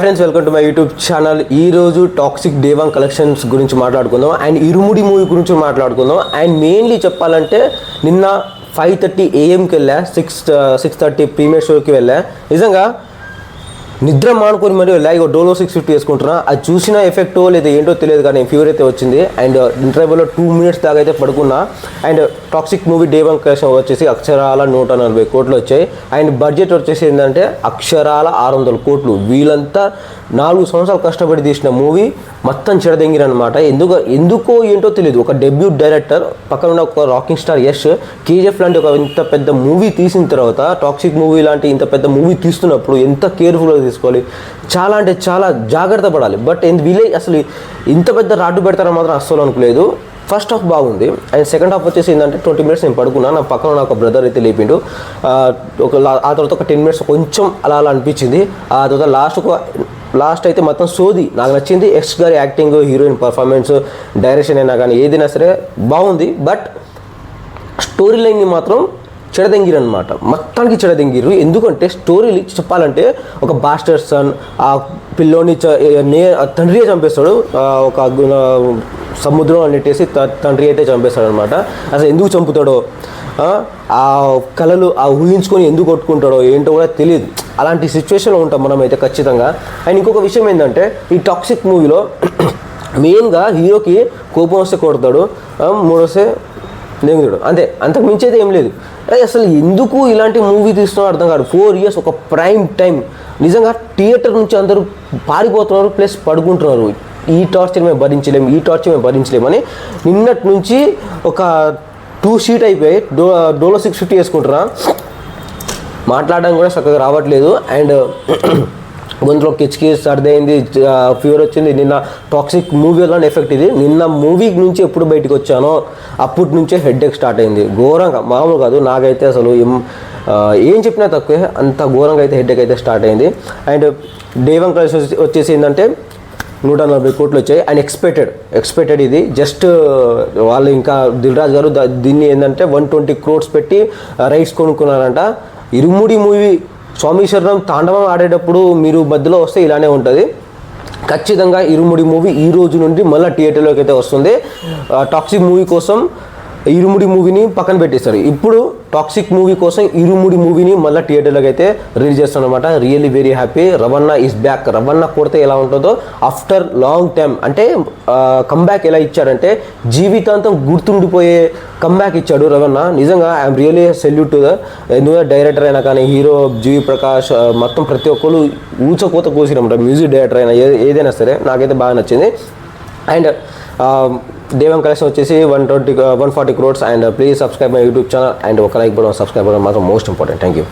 Friends, welcome to my YouTube channel. ఈరోజు toxic Devang collections గురించి మాట్లాడుకుందాం అండ్ ఇరుముడి మూవీ గురించి మాట్లాడుకుందాం. అండ్ మెయిన్లీ చెప్పాలంటే నిన్న 5:30 AM వెళ్ళా, 6:30 ప్రీమియర్ షోకి వెళ్ళా. నిజంగా నిద్ర మానుకొని మరి వెళ్ళా. ఇక డోలో 650 వేసుకుంటున్నా. అది చూసిన ఎఫెక్టో లేదా ఏంటో తెలియదు కానీ ఫీవర్ అయితే వచ్చింది. అండ్ ఇంటర్వెల్లో 2 minutes దాకా అయితే పడుకున్నా. And toxic movie Devang collection వచ్చేసి అక్షరాల 140 కోట్లు వచ్చాయి. అండ్ బడ్జెట్ వచ్చేసి ఏంటంటే అక్షరాల 600 కోట్లు. వీళ్ళంతా 4 సంవత్సరాలు కష్టపడి తీసిన మూవీ మొత్తం చెడదెంగిరనమాట. ఎందుకో ఏంటో తెలియదు. ఒక డెబ్యూట్ డైరెక్టర్, పక్కన ఉన్న ఒక రాకింగ్ స్టార్ యష్, KGF లాంటి ఒక ఇంత పెద్ద మూవీ తీసిన తర్వాత టాక్సిక్ మూవీ లాంటి ఇంత పెద్ద మూవీ తీస్తున్నప్పుడు ఎంత కేర్ఫుల్గా తీసుకోవాలి, చాలా అంటే చాలా జాగ్రత్త పడాలి. బట్ వీళ్ళే అసలు ఇంత పెద్ద రాడ్డు పెడతారని మాత్రం అస్సలు అనుకోలేదు. ఫస్ట్ హాఫ్ బాగుంది అండ్ సెకండ్ హాఫ్ వచ్చేసి ఏంటంటే 20 minutes నేను పడుకున్నా. నా పక్కన నాకు ఒక బ్రదర్ అయితే లేపిండు. ఆ తర్వాత ఒక 10 minutes కొంచెం అలా అనిపించింది. ఆ తర్వాత లాస్ట్ అయితే మొత్తం సోది. నాకు నచ్చింది యష్ గారి యాక్టింగ్, హీరోయిన్ పర్ఫార్మెన్స్, డైరెక్షన్ అయినా కానీ ఏదైనా సరే బాగుంది. బట్ స్టోరీ లైన్ని మాత్రం చెడదెంగిరు అనమాట. మొత్తానికి చెడదెంగిరు. ఎందుకంటే స్టోరీ చెప్పాలంటే ఒక బాస్టర్ సన్ ఆ పిల్లోని తండ్రియే చంపేస్తాడు. ఒక సముద్రం నెట్టేసి తండ్రి అయితే చంపేస్తాడు అనమాట. అసలు ఎందుకు చంపుతాడో, ఆ కళలు ఆ ఊహించుకొని ఎందుకు కొట్టుకుంటాడో ఏంటో కూడా తెలియదు. అలాంటి సిచ్యువేషన్లో ఉంటాం మనం అయితే ఖచ్చితంగా. అండ్ ఇంకొక విషయం ఏంటంటే ఈ టాక్సిక్ మూవీలో మెయిన్గా హీరోకి కోపం వస్తే కొడతాడు, మూడొస్తే దెంగుతాడు, అంతే. అంతకు మించి అయితే ఏం లేదు. అసలు ఎందుకు ఇలాంటి మూవీ తీస్తున్నారో అర్థం కాదు. 4 years ఒక ప్రైమ్ టైం. నిజంగా థియేటర్ నుంచి అందరూ పారిపోతున్నారు, ప్లస్ పడుకుంటున్నారు. ఈ టార్చర్ మేము భరించలేము అని నిన్నటి నుంచి ఒక 2 sheet అయిపోయి డోలో 650 వేసుకుంటున్నా. మాట్లాడడం కూడా చక్కగా రావట్లేదు. అండ్ గొంతులో కిచ్కి సర్దైంది, ఫీవర్ వచ్చింది. నిన్న టాక్సిక్ మూవీ వల్ల ఎఫెక్ట్ ఇది. నిన్న మూవీ నుంచి ఎప్పుడు బయటకు వచ్చానో అప్పటి నుంచే హెడ్ఏక్ స్టార్ట్ అయింది. ఘోరంగా, మామూలు కాదు. నాకైతే అసలు ఏం చెప్పినా తక్కువే, అంత ఘోరంగా అయితే హెడ్ఏక్ అయితే స్టార్ట్ అయింది. అండ్ దేవాంగ్ కలెక్షన్ వచ్చేసి ఏంటంటే 140 కోట్లు వచ్చాయి. అండ్ ఎక్స్పెక్టెడ్ ఇది. జస్ట్ వాళ్ళు ఇంకా దిల్ రాజు గారు దీన్ని ఏంటంటే 120 crores పెట్టి రైట్స్ కొనుక్కున్నారంట. ఇరుముడి మూవీ స్వామి శరణం తాండవం ఆడేటప్పుడు మీరు మధ్యలో వస్తే ఇలానే ఉంటుంది. ఖచ్చితంగా ఇరుముడి మూవీ ఈ రోజు నుండి మళ్ళీ థియేటర్లోకి అయితే వస్తుంది. టాక్సిక్ మూవీ కోసం ఇరుముడి మూవీని పక్కన పెట్టేస్తారు. ఇప్పుడు టాక్సిక్ మూవీ కోసం ఇరుముడి మూవీని మళ్ళీ థియేటర్లోకి అయితే రిలీజ్ చేస్తాను అనమాట. Really very happy. Ravana is back. రవణ కొడితే ఎలా ఉంటుందో ఆఫ్టర్ లాంగ్ టైమ్, అంటే కమ్బ్యాక్ ఎలా ఇచ్చాడంటే జీవితాంతం గుర్తుండిపోయే కమ్బ్యాక్ ఇచ్చాడు రవణ. నిజంగా ఐఎమ్ రియల్లీ సెల్యూట్ టు ఎందుకంటే డైరెక్టర్ అయినా కానీ హీరో జీవి ప్రకాష్ మొత్తం ప్రతి ఒక్కరు ఊచకోత కోసినమాట. మ్యూజిక్ డైరెక్టర్ అయినా ఏదైనా సరే నాకైతే బాగా నచ్చింది. అండ్ దేవాంగ్ కలెక్షన్ వచ్చేసి 140 crores. And please subscribe my YouTube channel. And ఒక లైక్ బటన్, సబ్స్క్రైబ్ బటన్ మాత్రం మోస్ట్ ఇంపార్టెంట్. Thank you.